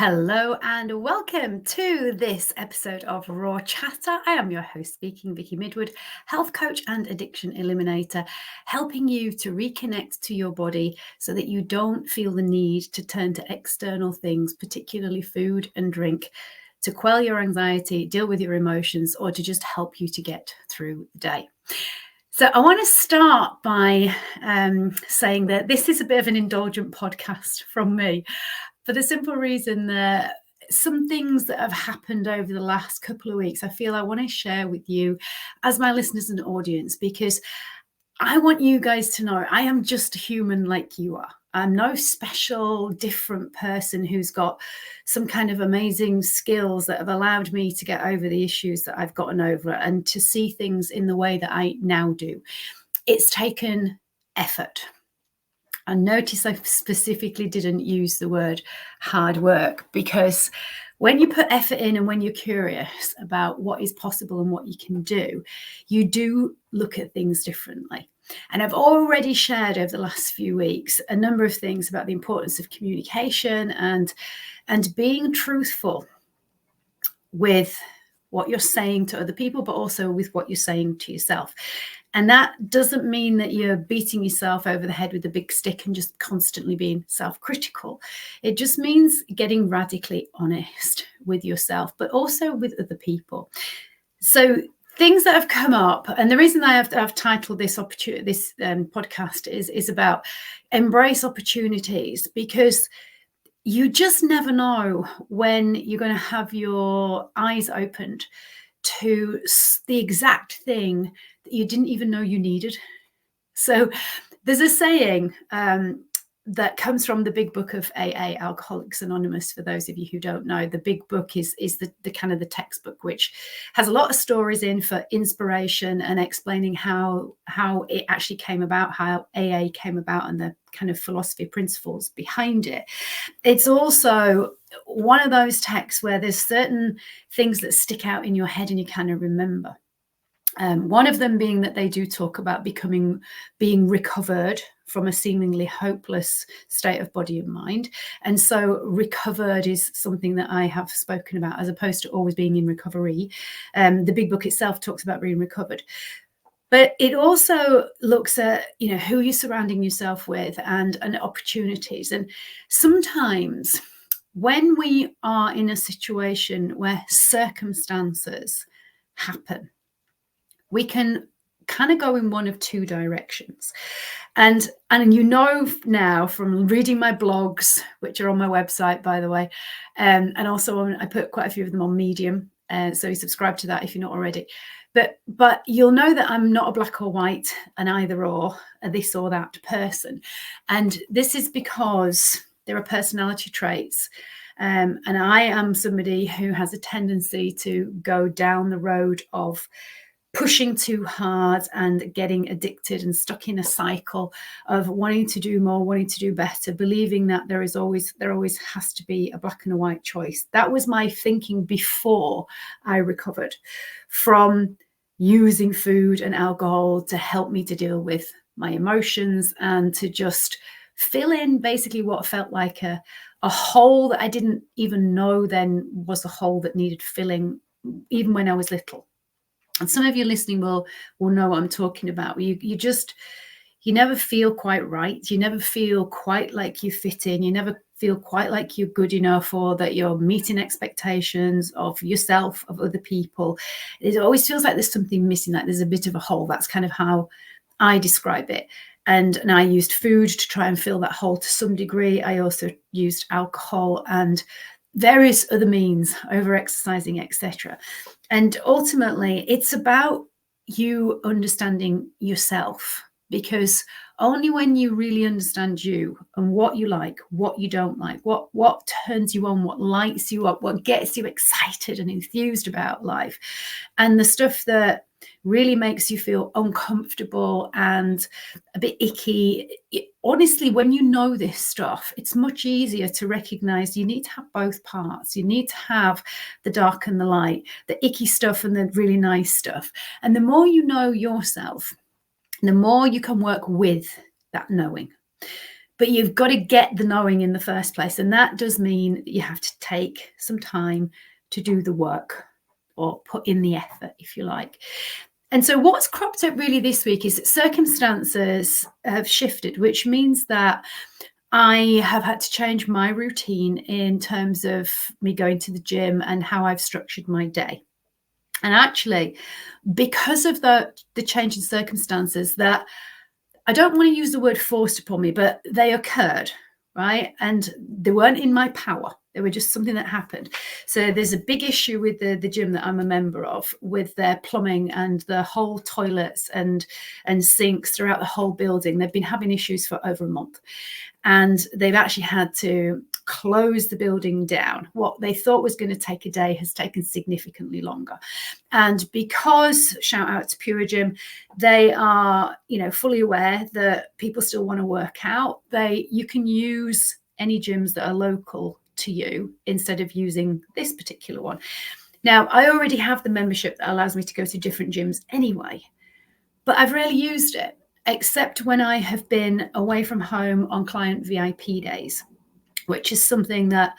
Hello and welcome to this episode of Raw Chatter. I am your host speaking, Vicky Midwood, health coach and addiction eliminator, helping you to reconnect to your body so that you don't feel the need to turn to external things, particularly food and drink, to quell your anxiety, deal with your emotions, or to just help you to get through the day. So I want to start by saying that this is a bit of an indulgent podcast from me, for the simple reason that some things that have happened over the last couple of weeks, I feel I want to share with you as my listeners and audience, because I want you guys to know I am just a human like you are. I'm no special, different person who's got some kind of amazing skills that have allowed me to get over the issues that I've gotten over and to see things in the way that I now do. It's taken effort. And notice I specifically didn't use the word hard work, because when you put effort in and when you're curious about what is possible and what you can do, you do look at things differently. And I've already shared over the last few weeks a number of things about the importance of communication and being truthful with what you're saying to other people, but also with what you're saying to yourself. And that doesn't mean that you're beating yourself over the head with a big stick and just constantly being self-critical. It just means getting radically honest with yourself, but also with other people. So things that have come up, and the reason I've titled this podcast is about embrace opportunities, because you just never know when you're going to have your eyes opened to the exact thing that you didn't even know you needed. So there's a saying that comes from the big book of AA, Alcoholics Anonymous. For those of you who don't know, the big book is the kind of the textbook, which has a lot of stories in for inspiration and explaining how it actually came about, how AA came about, and the kind of philosophy principles behind it. It's also one of those texts where there's certain things that stick out in your head and you kind of remember. One of them being that they do talk about being recovered from a seemingly hopeless state of body and mind. And so recovered is something that I have spoken about, as opposed to always being in recovery. The big book itself talks about being recovered. But it also looks at, who you're surrounding yourself with and opportunities. And sometimes when we are in a situation where circumstances happen, we can kind of go in one of two directions. And now from reading my blogs, which are on my website, by the way, and also I put quite a few of them on Medium, so subscribe to that if you're not already. But you'll know that I'm not a black or white, an either or, a this or that person. And this is because there are personality traits. And I am somebody who has a tendency to go down the road of pushing too hard and getting addicted and stuck in a cycle of wanting to do more, wanting to do better, believing that there always has to be a black and a white choice. That was my thinking before I recovered from using food and alcohol to help me to deal with my emotions and to just fill in basically what felt like a hole that I didn't even know then was a hole that needed filling, even when I was little. And some of you listening will know what I'm talking about. You never feel quite right. You never feel quite like you fit in. You never feel quite like you're good enough, or that you're meeting expectations of yourself, of other people. It always feels like there's something missing, like there's a bit of a hole. That's kind of how I describe it. And I used food to try and fill that hole to some degree. I also used alcohol and various other means, over-exercising, etc. And ultimately, it's about you understanding yourself, because only when you really understand you and what you like, what you don't like, what turns you on, what lights you up, what gets you excited and enthused about life, and the stuff that really makes you feel uncomfortable and a bit icky. Honestly, when you know this stuff, it's much easier to recognize you need to have both parts. You need to have the dark and the light, the icky stuff and the really nice stuff. And the more you know yourself, the more you can work with that knowing. but you've got to get the knowing in the first place. And that does mean that you have to take some time to do the work, or put in the effort, if you like. And so what's cropped up really this week is that circumstances have shifted, which means that I have had to change my routine in terms of me going to the gym and how I've structured my day. And actually, because of the change in circumstances, that I don't want to use the word forced upon me, but they occurred, right? And they weren't in my power. They were just something that happened. So there's a big issue with the gym that I'm a member of, with their plumbing and the whole toilets and sinks throughout the whole building. They've been having issues for over a month. And they've actually had to close the building down. What they thought was going to take a day has taken significantly longer. And because, shout out to Pure Gym, they are, fully aware that people still want to work out. You can use any gyms that are local to you instead of using this particular one. Now, I already have the membership that allows me to go to different gyms anyway, but I've rarely used it, except when I have been away from home on client VIP days, which is something that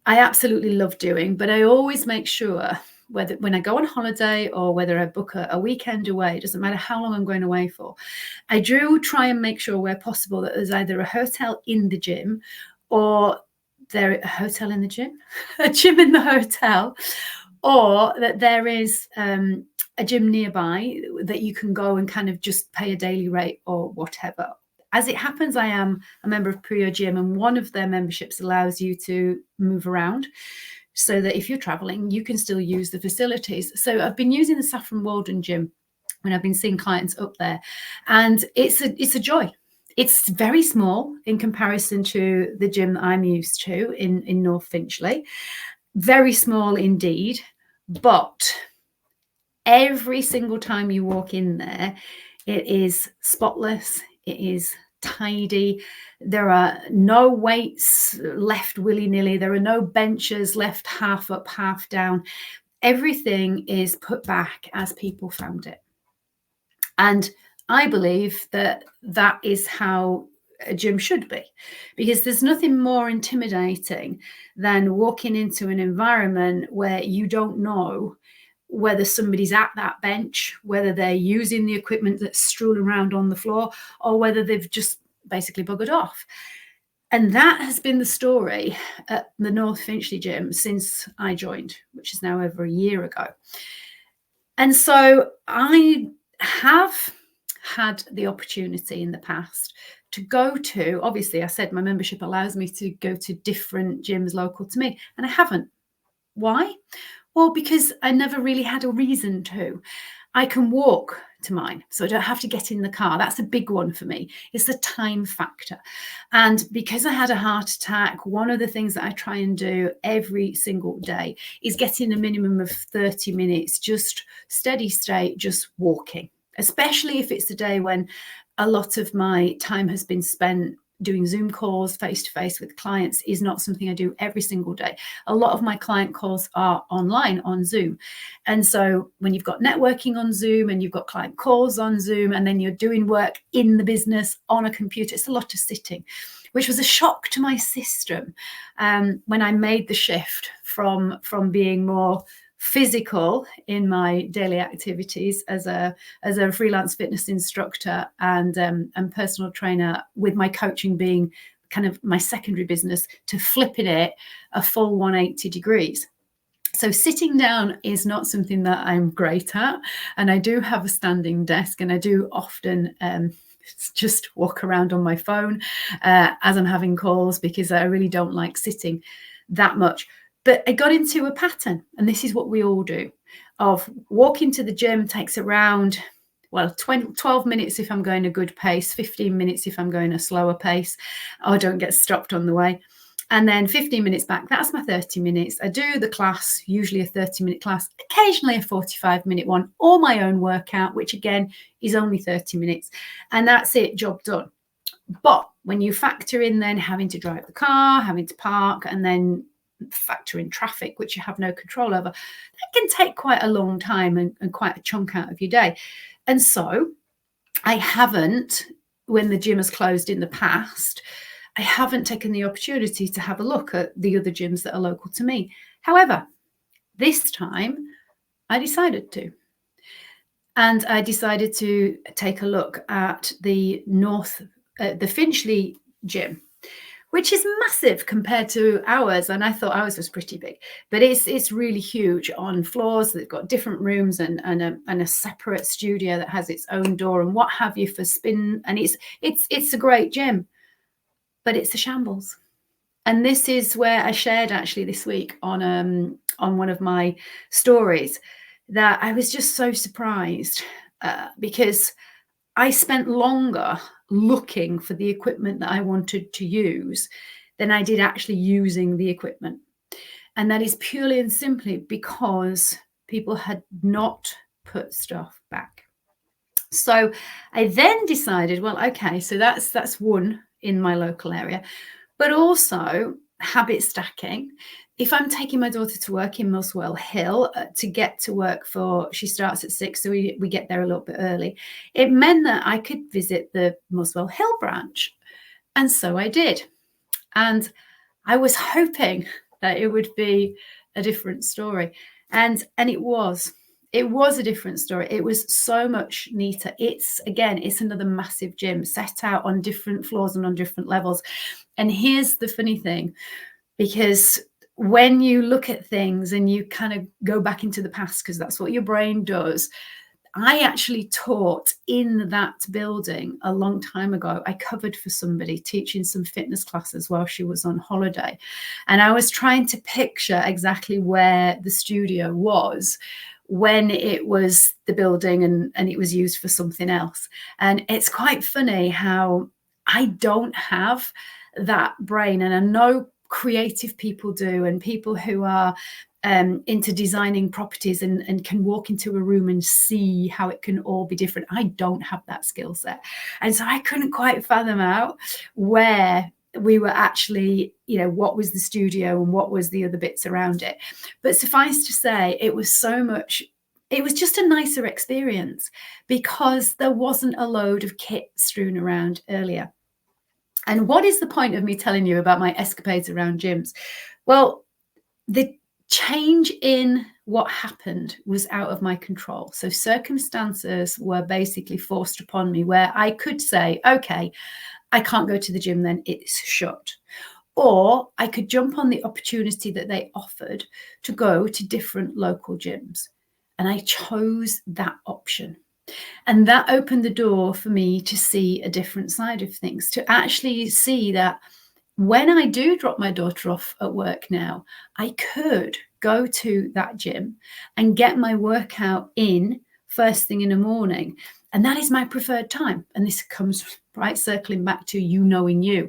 I absolutely love doing. But I always make sure, whether when I go on holiday or whether I book a weekend away, it doesn't matter how long I'm going away for, I do try and make sure where possible that there's either a hotel in the gym, or a hotel in the gym, a gym in the hotel, or that there is a gym nearby that you can go and kind of just pay a daily rate or whatever. As it happens, I am a member of Pure Gym, and one of their memberships allows you to move around so that if you're traveling, you can still use the facilities. So I've been using the Saffron Walden gym when I've been seeing clients up there, and it's a joy. It's very small in comparison to the gym that I'm used to in North Finchley. Very small indeed, but every single time you walk in there, it is spotless, it is tidy. There are no weights left willy-nilly. There are no benches left half up, half down. Everything is put back as people found it. And I believe that is how a gym should be, because there's nothing more intimidating than walking into an environment where you don't know whether somebody's at that bench, whether they're using the equipment that's strewn around on the floor, or whether they've just basically buggered off. And that has been the story at the North Finchley gym since I joined, which is now over a year ago. And so I have had the opportunity in the past to go to, obviously I said my membership allows me to go to different gyms local to me, and I haven't. Why? Well, because I never really had a reason to. I can walk to mine, so I don't have to get in the car. That's a big one for me. It's the time factor. And because I had a heart attack, one of the things that I try and do every single day is get in a minimum of 30 minutes, just steady state, just walking, especially if it's a day when a lot of my time has been spent doing Zoom calls face-to-face with clients. Is not something I do every single day. A lot of my client calls are online on Zoom. And so when you've got networking on Zoom and you've got client calls on Zoom, and then you're doing work in the business on a computer, it's a lot of sitting, which was a shock to my system when I made the shift from being more physical in my daily activities as a freelance fitness instructor and personal trainer, with my coaching being kind of my secondary business, to flipping it a full 180 degrees. So sitting down is not something that I'm great at, and I do have a standing desk, and I do often just walk around on my phone as I'm having calls, because I really don't like sitting that much. But I got into a pattern, and this is what we all do, of walking to the gym takes around, 12 minutes if I'm going a good pace, 15 minutes if I'm going a slower pace, or don't get stopped on the way. And then 15 minutes back, that's my 30 minutes. I do the class, usually a 30-minute class, occasionally a 45-minute one, or my own workout, which again is only 30 minutes. And that's it, job done. But when you factor in then having to drive the car, having to park, and then factor in traffic, which you have no control over, that can take quite a long time and quite a chunk out of your day. And so I haven't, when the gym has closed in the past, I haven't taken the opportunity to have a look at the other gyms that are local to me. However, this time I decided to. And I decided to take a look at the Finchley gym, which is massive compared to ours. And I thought ours was pretty big, but it's really huge on floors. They've got different rooms and a separate studio that has its own door and what have you for spin. And it's a great gym, but it's a shambles. And this is where I shared actually this week on one of my stories that I was just so surprised because I spent longer looking for the equipment that I wanted to use than I did actually using the equipment. And that is purely and simply because people had not put stuff back. So I then decided, well, okay, so that's one in my local area, but also habit stacking. If I'm taking my daughter to work in Muswell Hill to get to work she starts at 6, so we get there a little bit early. It meant that I could visit the Muswell Hill branch. And so I did. And I was hoping that it would be a different story. And it was. It was a different story. It was so much neater. It's another massive gym set out on different floors and on different levels. And here's the funny thing, because when you look at things and you kind of go back into the past, because that's what your brain does, I actually taught in that building a long time ago. I covered for somebody teaching some fitness classes while she was on holiday. And I was trying to picture exactly where the studio was when it was the building and it was used for something else. And it's quite funny how I don't have that brain. And I know creative people do, and people who are into designing properties and can walk into a room and see how it can all be different. I don't have that skill set. And so I couldn't quite fathom out where we were actually, what was the studio and what was the other bits around it. But suffice to say, it was just a nicer experience because there wasn't a load of kit strewn around earlier. And what is the point of me telling you about my escapades around gyms? Well, the change in what happened was out of my control. So circumstances were basically forced upon me where I could say, okay, I can't go to the gym then, it's shut. Or I could jump on the opportunity that they offered to go to different local gyms. And I chose that option. And that opened the door for me to see a different side of things, to actually see that when I do drop my daughter off at work now, I could go to that gym and get my workout in first thing in the morning. And that is my preferred time. And this comes right circling back to you knowing you.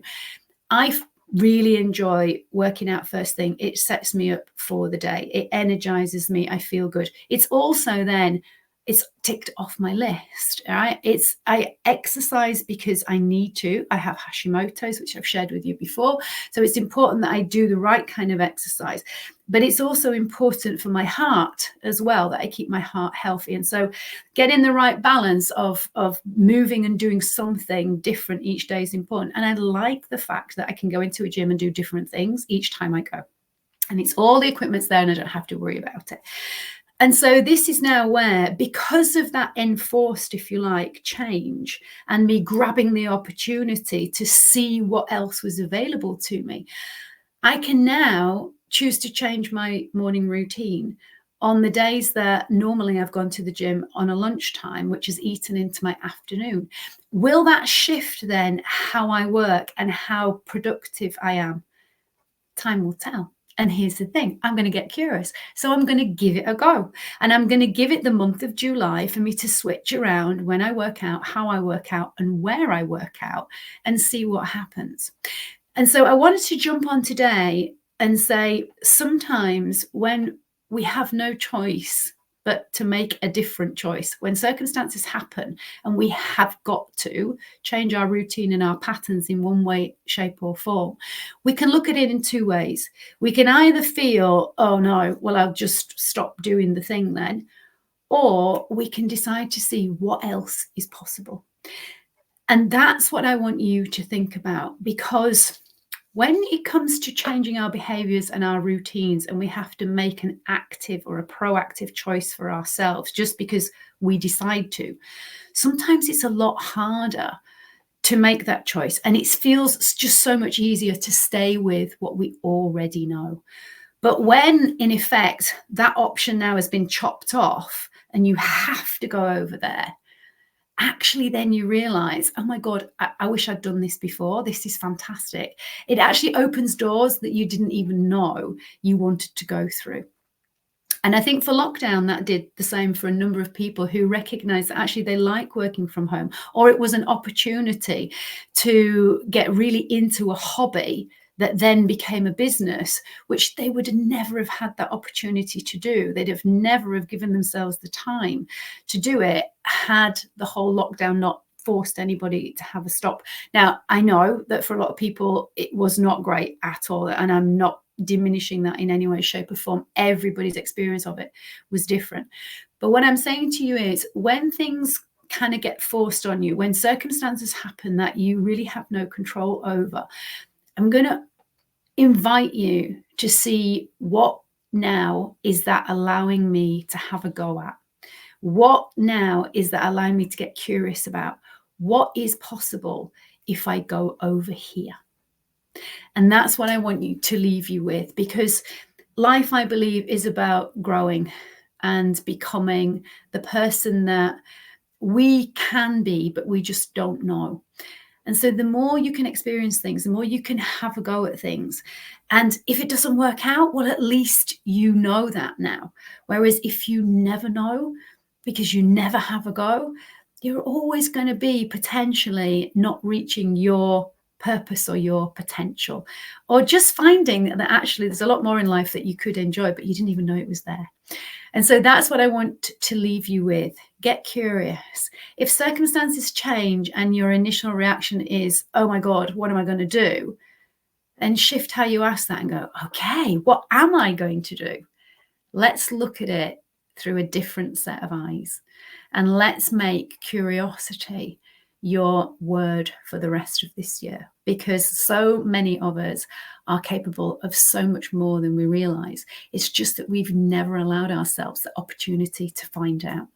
I really enjoy working out first thing. It sets me up for the day. It energizes me. I feel good. It's also then it's ticked off my list. All right. I exercise because I need to. I have Hashimoto's, which I've shared with you before. So it's important that I do the right kind of exercise. But it's also important for my heart as well, that I keep my heart healthy. And so getting the right balance of moving and doing something different each day is important. And I like the fact that I can go into a gym and do different things each time I go. And it's all the equipment's there and I don't have to worry about it. And so this is now where, because of that enforced, if you like, change and me grabbing the opportunity to see what else was available to me, I can now choose to change my morning routine on the days that normally I've gone to the gym on a lunchtime, which is eaten into my afternoon. Will that shift then how I work and how productive I am? Time will tell. And here's the thing, I'm going to get curious. So I'm going to give it a go. And I'm going to give it the month of July for me to switch around when I work out, how I work out, and where I work out, and see what happens. And so I wanted to jump on today and say, sometimes when we have no choice but to make a different choice, when circumstances happen and we have got to change our routine and our patterns in one way, shape or form, we can look at it in two ways. We can either feel, oh no, well, I'll just stop doing the thing then, or we can decide to see what else is possible. And that's what I want you to think about, because when it comes to changing our behaviors and our routines, and we have to make an active or a proactive choice for ourselves just because we decide to, sometimes it's a lot harder to make that choice. And it feels just so much easier to stay with what we already know. But when, in effect, that option now has been chopped off and you have to go over there, actually then you realize, oh my God, I wish I'd done this before. This is fantastic. It actually opens doors that you didn't even know you wanted to go through. And I think for lockdown, that did the same for a number of people who recognized that actually they like working from home, or it was an opportunity to get really into a hobby that then became a business, which they would never have had that opportunity to do. They'd have never have given themselves the time to do it had the whole lockdown not forced anybody to have a stop. Now, I know that for a lot of people, it was not great at all, and I'm not diminishing that in any way, shape, or form. Everybody's experience of it was different. But what I'm saying to you is, when things kind of get forced on you, when circumstances happen that you really have no control over, I'm going to invite you to see, what now is that allowing me to have a go at? What now is that allowing me to get curious about? What is possible if I go over here? And that's what I want you to leave you with, because life, I believe, is about growing and becoming the person that we can be, but we just don't know. And so the more you can experience things, the more you can have a go at things. And if it doesn't work out, well, at least you know that now. Whereas if you never know, because you never have a go, you're always going to be potentially not reaching your purpose or your potential, or just finding that actually there's a lot more in life that you could enjoy, but you didn't even know it was there. And so that's what I want to leave you with. Get curious. If circumstances change and your initial reaction is, oh my God, what am I going to do? Then shift how you ask that and go, okay, what am I going to do? Let's look at it through a different set of eyes. And let's make curiosity your word for the rest of this year, because so many of us are capable of so much more than we realize. It's just that we've never allowed ourselves the opportunity to find out.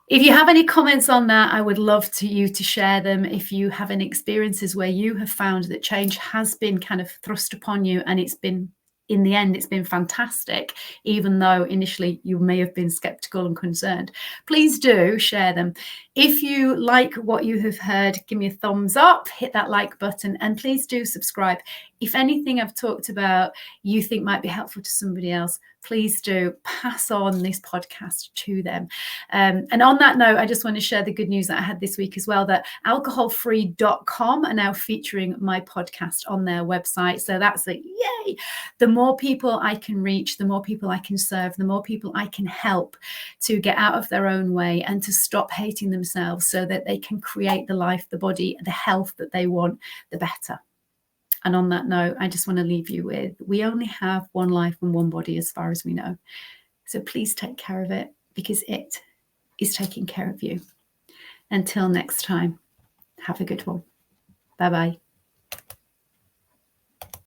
If you have any comments on that, I would love you to share them. If you have any experiences where you have found that change has been kind of thrust upon you and it's been, in the end, it's been fantastic, even though initially you may have been skeptical and concerned, please do share them. If you like what you have heard, give me a thumbs up, hit that like button, and please do subscribe. If anything I've talked about you think might be helpful to somebody else, please do pass on this podcast to them. And on that note, I just want to share the good news that I had this week as well, that alcoholfree.com are now featuring my podcast on their website. So that's a yay. The more people I can reach, the more people I can serve, the more people I can help to get out of their own way and to stop hating themselves, so that they can create the life, the body, the health that they want, the better. And on that note, I just want to leave you with, we only have one life and one body as far as we know. So please take care of it, because it is taking care of you. Until next time, have a good one. Bye-bye.